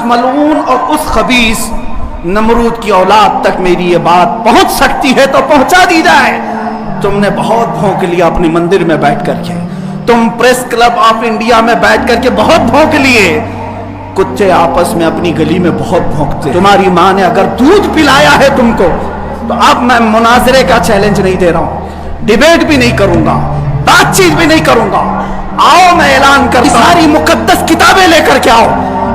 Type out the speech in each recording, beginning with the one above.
मलऊन और उस खबीस नमरूद की औलाद तक मेरी ये बात पहुंच सकती है तो पहुंचा दी जाए। तुमने बहुत भौंक लिया अपने मंदिर में बैठ करके, तुम प्रेस क्लब ऑफ इंडिया में बैठ करके बहुत भौंक लिए। कुत्ते आपस में अपनी गली में बहुत भौंकते। तुम्हारी माँ ने अगर दूध पिलाया है तुमको, तो अब मैं मुनाजरे का चैलेंज नहीं दे रहा हूं, डिबेट भी नहीं करूंगा, बातचीत भी नहीं करूंगा। आओ मैं ऐलान करता हूं, सारी मुकद्दस किताबें लेकर के आओ,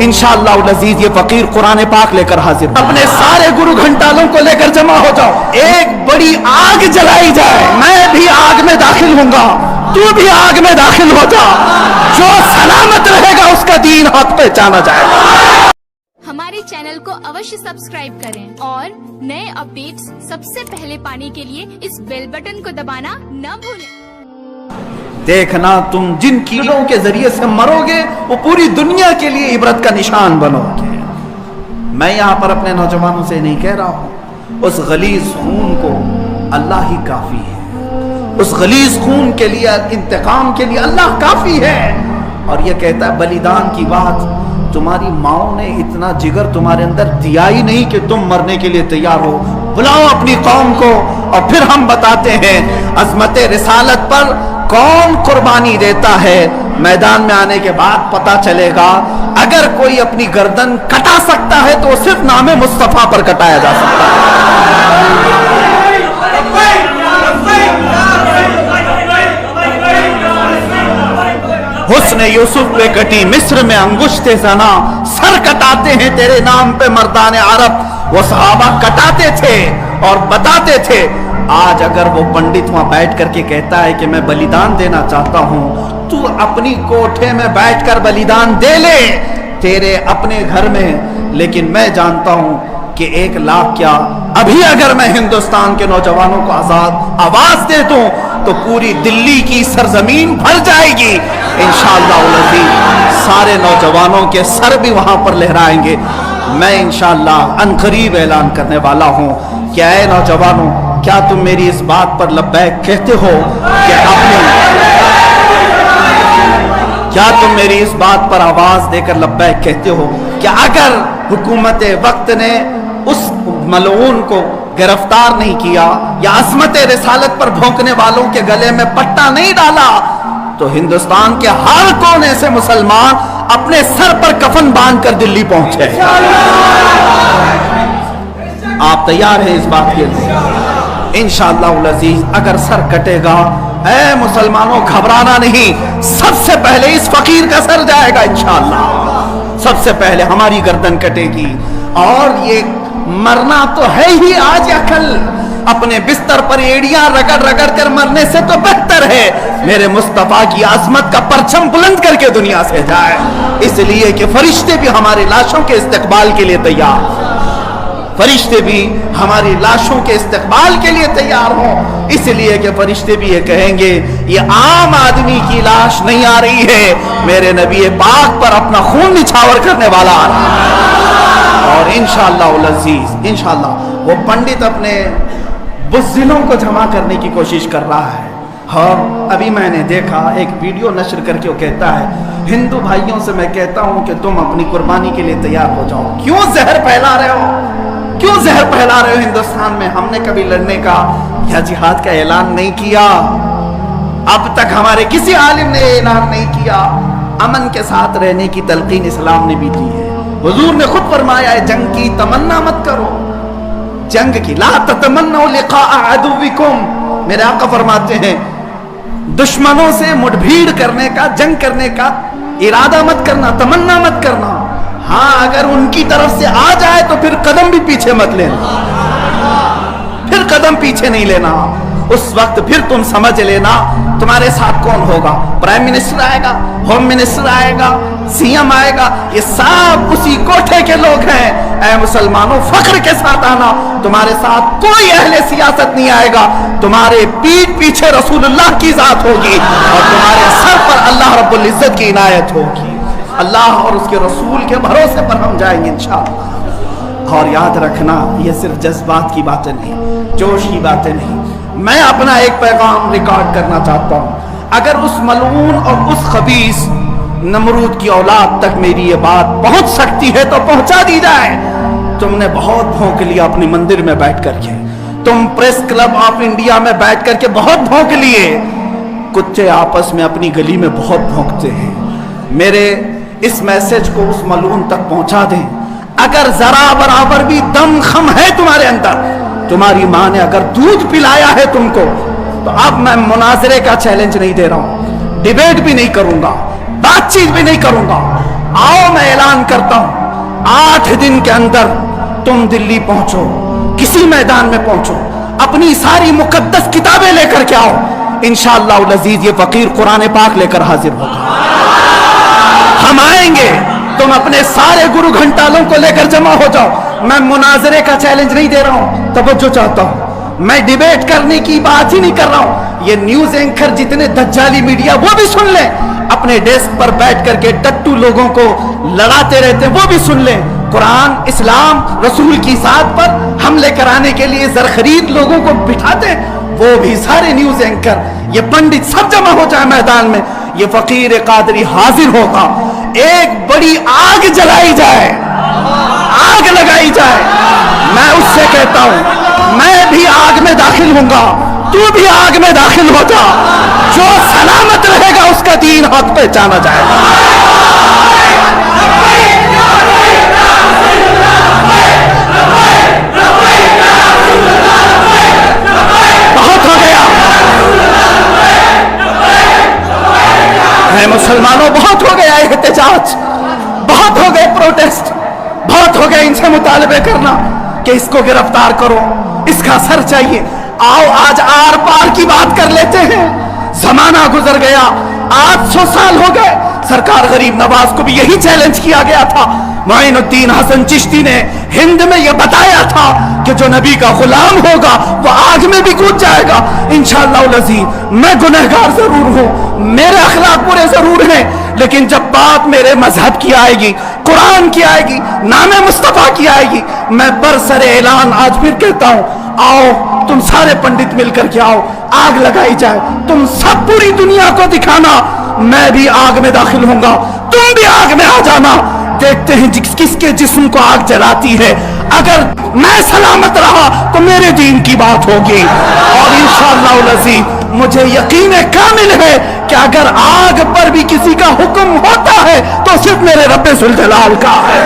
इंशाअल्लाह अज़ीज ये फकीर कुरान पाक लेकर हाजिर। अपने सारे गुरु घंटालों को लेकर जमा हो जाओ, एक बड़ी आग जलाई जाए। मैं भी आग में दाखिल होऊंगा, तू भी आग में दाखिल हो जा। जो सलामत रहेगा उसका दीन हक पहचाना जाएगा। हमारे चैनल को अवश्य सब्सक्राइब करें और नए अपडेट्स सबसे पहले पाने के लिए इस बेल बटन को दबाना न भूलें। देखना तुम जिन कीड़ों के जरिए से मरोगे वो पूरी दुनिया के लिए इबरत का निशान बनोगे। मैं यहाँ पर अपने नौजवानों से नहीं कह रहा हूँ, उस गलीज खून को अल्लाह ही काफी है, उस गलीज खून के लिए इंतकाम के लिए अल्लाह काफी है। और ये कहता है बलिदान की बात, तुम्हारी माओ ने इतना जिगर तुम्हारे अंदर दिया ही नहीं कि तुम मरने के लिए तैयार हो। बुलाओ अपनी कौम को और फिर हम बताते हैं अजमत रिसालत पर कौन कुर्बानी देता है। मैदान में आने के बाद पता चलेगा। अगर कोई अपनी गर्दन कटा सकता है तो सिर्फ नामे मुस्तफा पर कटाया जा सकता है। हुस्न यूसुफ पे कटी मिस्र में अंगुश्ते ज़ना, सर कटाते हैं तेरे नाम पे मर्दाने अरब। वो सहाबा कटाते थे और बताते थे। आज अगर वो पंडित वहां बैठ करके कहता है कि मैं बलिदान देना चाहता हूं, तू अपनी कोठे में बैठकर बलिदान दे ले तेरे अपने घर में। लेकिन मैं जानता हूं कि 1 लाख क्या, अभी अगर मैं हिंदुस्तान के नौजवानों को आजाद आवाज दे दूं तो पूरी दिल्ली की सरजमीन भर जाएगी इंशाअल्लाह। सारे नौजवानों के सर भी वहां पर लहराएंगे। मैं इंशाअल्लाह अनकरीब ऐलान करने वाला हूं। क्या है नौजवानों, क्या तुम मेरी इस बात पर लब्बैक कहते हो कि क्या तुम मेरी इस बात पर आवाज देकर लब्बैक कहते हो कि अगर हुकूमत वक्त ने उस मलऊन को गिरफ्तार नहीं किया या अज़मत रिसालत पर भौंकने वालों के गले में पट्टा नहीं डाला तो हिंदुस्तान के हर कोने से मुसलमान अपने सर पर कफन बांधकर दिल्ली पहुंचे। आप तैयार हैं इस बात के लिए? इंशाअल्लाह अज़ीज अगर सर कटेगा, ऐ मुसलमानों घबराना नहीं, सबसे पहले इस फकीर का सर जाएगा इंशाअल्लाह। सबसे पहले हमारी गर्दन कटेगी। और ये मरना तो है ही आज या कल, अपने बिस्तर पर एड़ियां रगड़ रगड़ कर मरने से तो बेहतर है मेरे मुस्तफा की आजमत का परचम बुलंद करके दुनिया से जाए। इसलिए कि फरिश्ते भी हमारी लाशों के इस्तकबाल के लिए तैयार, फरिश्ते भी हमारी लाशों के इस्तकबाल के लिए तैयार हों। इसलिए कि फरिश्ते भी ये कहेंगे ये आम आदमी की लाश नहीं आ रही है, मेरे नबी पाक पर अपना खून निछावर करने वाला आ रहा है। और इंशाअल्लाह अज़ीज इंशाअल्लाह वो पंडित अपने बुज़दिलों को जमा करने की कोशिश कर रहा है। हाँ, अभी मैंने देखा एक वीडियो नशर करके वो कहता है हिंदू भाइयों से मैं कहता हूं कि तुम अपनी कुर्बानी के लिए तैयार हो जाओ। क्यों जहर फैला रहे हो, क्यों जहर फैला रहे हो हिंदुस्तान में? हमने कभी लड़ने का या जिहाद का ऐलान नहीं किया, अब तक हमारे किसी आलिम ने ऐलान नहीं किया। अमन के साथ रहने की तलकीन इस्लाम ने भी दी है। हुजूर ने खुद फरमाया है जंग की तमन्ना मत करो, जंग की ला ततमन्नू लिक़ा अदुविकुम। मेरे आका फरमाते हैं दुश्मनों से मुठभेड़ करने का, जंग करने का इरादा मत करना, तमन्ना मत करना। हाँ, अगर उनकी तरफ से आ जाए तो फिर कदम भी पीछे मत लेना, फिर कदम पीछे नहीं लेना। उस वक्त फिर तुम समझ लेना तुम्हारे साथ कौन होगा। प्राइम मिनिस्टर आएगा, होम मिनिस्टर आएगा, सीएम आएगा, ये सब उसी कोठे के लोग हैं। ऐ मुसलमानों फख्र के साथ आना, तुम्हारे साथ कोई अहले सियासत नहीं आएगा। तुम्हारे पीठ पीछे रसूलुल्लाह की जात होगी और तुम्हारे सर पर अल्लाह रब्बुल इज्जत की इनायत होगी। अल्लाह और उसके रसूल के भरोसे पर हम जाएंगे इंशाअल्लाह। और याद रखना ये सिर्फ जज्बात की बातें नहीं, जोश की बातें नहीं। मैं अपना एक पैगाम रिकॉर्ड करना चाहता हूं। अगर उस मलऊन और उस खबीस नमरूद की औलाद तक मेरी ये बात पहुंच सकती है तो पहुंचा दी जाए। तुमने बहुत भौंक लिया अपने मंदिर में बैठ करके, तुम प्रेस क्लब ऑफ इंडिया में बैठ करके बहुत भौंक लिए। कुत्ते आपस में अपनी गली में बहुत भौंकते हैं। मेरे इस मैसेज को उस मलून तक पहुंचा दें। अगर जरा बराबर भी दम खम है तुम्हारे अंदर, तुम्हारी मां ने अगर दूध पिलाया है तुमको, तो अब मैं मुनाजरे का चैलेंज नहीं दे रहा हूं, डिबेट भी नहीं करूंगा, बातचीत भी नहीं करूंगा। आओ मैं ऐलान करता हूं, 8 दिन के अंदर तुम दिल्ली पहुंचो, किसी मैदान में पहुंचो, अपनी सारी मुकद्दस किताबें लेकर के आओ। इंशाअल्लाह अज़ीज ये फकीर कुरान पाक लेकर हाजिर होगा। हम आएंगे, तुम अपने सारे गुरु घंटालों को लेकर जमा हो जाओ। मैं मुनाजरे का चैलेंज नहीं दे रहा हूं, तवज्जो चाहता हूं। मैं डिबेट करने की बात ही नहीं कर रहा हूं। ये न्यूज एंकर जितने दज्जाली मीडिया वो भी सुन ले, अपने डेस्क पर बैठ करके टट्टू लोगों को लड़ाते रहते हैं वो भी सुन ले। कुरान, इस्लाम, रसूल की जात पर हमले कराने के लिए जरखरीद लोगों को बिठाते हैं, वो भी सारे न्यूज एंकर, ये पंडित सब जमा हो जाए मैदान में। ये फकीर कादरी हाजिर होगा, एक बड़ी आग जलाई जाए, आग लगाई जाए। मैं उससे कहता हूं, मैं भी आग में दाखिल होऊंगा, तू भी आग में दाखिल हो जा। जो सलामत रहेगा उसका दीन हक पहचाना जाएगा। बहुत हो गया है मुसलमानों, बहुत हो गया एहतजाज, बहुत हो गए प्रोटेस्ट, बहुत हो गए इनसे मुतालबे करना कि इसको गिरफ्तार करो, इसका सर चाहिए। आओ आज आर पार की बात कर लेते हैं। जमाना गुजर गया, 800 साल हो गए। सरकार गरीब नवाज को भी यही चैलेंज किया गया था। मोइनुद्दीन हसन चिश्ती ने हिंद में यह बताया था कि जो नबी का गुलाम होगा वो आग में भी कूद जाएगा। इंशाअल्लाह अज़ीज़ मैं गुनहगार जरूर हूं, मेरे अखलाक बुरे जरूर हैं, लेकिन जब बात मेरे मजहब की आएगी, कुरान की आएगी, नामे मुस्तफा की आएगी, मैं बरसरे ऐलान आज फिर कहता हूं, आओ तुम सारे पंडित मिलकर के आओ, आग लगाई जाए। तुम सब पूरी दुनिया को दिखाना, मैं भी आग में दाखिल होऊंगा, तुम भी आग में आ जाना। देखते हैं किसके जिस्म को आग जलाती है। अगर मैं सलामत रहा तो मेरे दीन की बात होगी, और इंशाअल्लाह अज़ीज़ मुझे यकीन कामिल है कि अगर आग पर भी किसी का हुक्म होता है तो सिर्फ मेरे रब्बे जुल जलाल का है,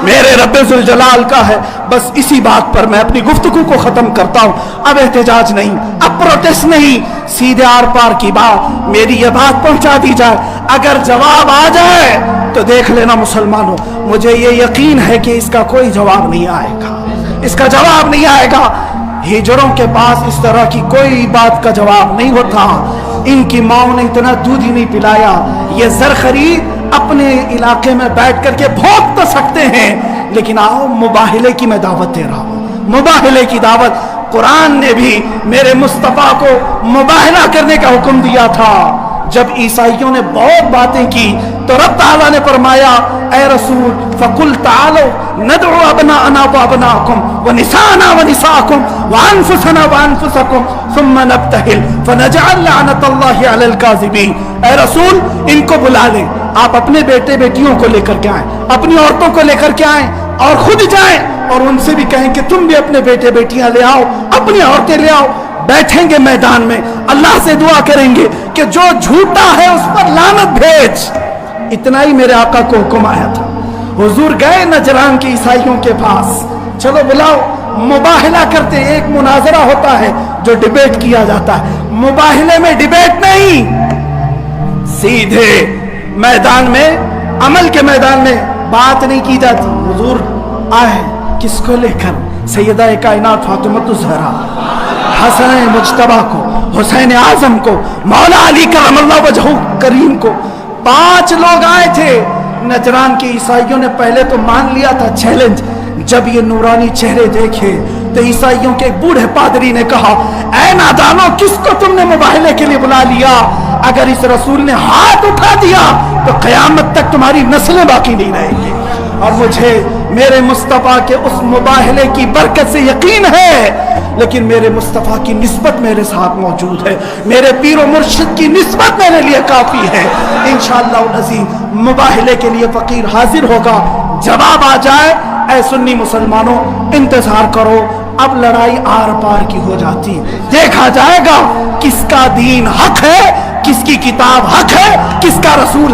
मेरे रब्बे जुल जलाल का है। बस इसी बात पर मैं अपनी गुफ्तगू को खत्म करता हूं। अब एहतजाज नहीं, अब प्रोटेस्ट नहीं, सीधे आर पार की बात, मेरी ये बात पहुंचा दी जाए। अगर जवाब आ जाए तो देख लेना मुसलमानों, मुझे ये यकीन है कि इसका कोई जवाब नहीं आएगा, इसका जवाब नहीं आएगा। हिजड़ों के पास इस तरह की कोई बात का जवाब नहीं होता। इनकी माओ ने इतना दूध ही नहीं पिलाया। ये जरखरी अपने इलाके में बैठ करके भोंक तो सकते हैं, लेकिन आओ मुबाहिले की मैं दावत दे रहा हूं, मुबाहिले की दावत। कुरान ने भी मेरे मुस्तफा को मुबाहिला करने का हुक्म दिया था। जब ईसाइयों ने बहुत बातें की तो रब ताला ने फरमाया, ऐ रसूल फकुल तालो नदउ अबनाअना व अबनाकुम व निसाना व निसाकुम व अनफुसना व अनफुसकुम सुम्मा नब्तहिल फनजअल लअनतल्लाहि अलल काज़िबीन। ऐ रसूल इनको बुला लें, आप अपने बेटे बेटियों को लेकर के आए, अपनी औरतों को लेकर के आए और खुद जाएं और उनसे भी कहें कि तुम भी अपने बेटे बेटियां ले आओ, अपनी औरतें ले आओ। बैठेंगे मैदान में, अल्लाह से दुआ करेंगे कि जो झूठा है उस पर लानत भेज। इतना ही मेरे आका को हुक्म आया था। हुजूर गए नजरान के ईसाइयों के पास, चलो बुलाओ, मुबाहिला करते। एक मुनाजरा होता है जो डिबेट किया जाता है, मुबाहिले में डिबेट नहीं, सीधे मैदान में, अमल के मैदान में बात नहीं की जाती। हुजूर आए किसको लेकर? सैयदा कायनात फातिमा ज़हरा, हसन मुज्तबा को, हुसैन आजम को, मौला अली करमल्लाहु वजहू करीम को। 5 लोग आए थे। नजरान के ईसाइयों ने पहले तो मान लिया था चैलेंज। जब ये नूरानी चेहरे देखे तो ईसाइयों के एक बूढ़े पादरी ने कहा, ऐ नादानो, किसको तुमने मुबाहिले के लिए बुला लिया? अगर इस रसूल ने हाथ उठा दिया तो कयामत तक तुम्हारी नस्लें बाकी नहीं रहेंगी। और मुझे मेरे मुस्तफा के उस मुबाहिले की बरकत से यकीन है, لیکن میرے مصطفیٰ کی نسبت میرے ساتھ موجود ہے، میرے پیر و مرشد کی نسبت میرے لیے کافی ہے۔ انشاءاللہ العزیز مباہلے کے لیے فقیر حاضر ہوگا، جواب آ جائے اے سنی مسلمانوں انتظار کرو، اب لڑائی آر پار کی ہو جاتی، دیکھا جائے گا کس کا دین حق ہے، کس کی کتاب حق ہے، کس کا رسول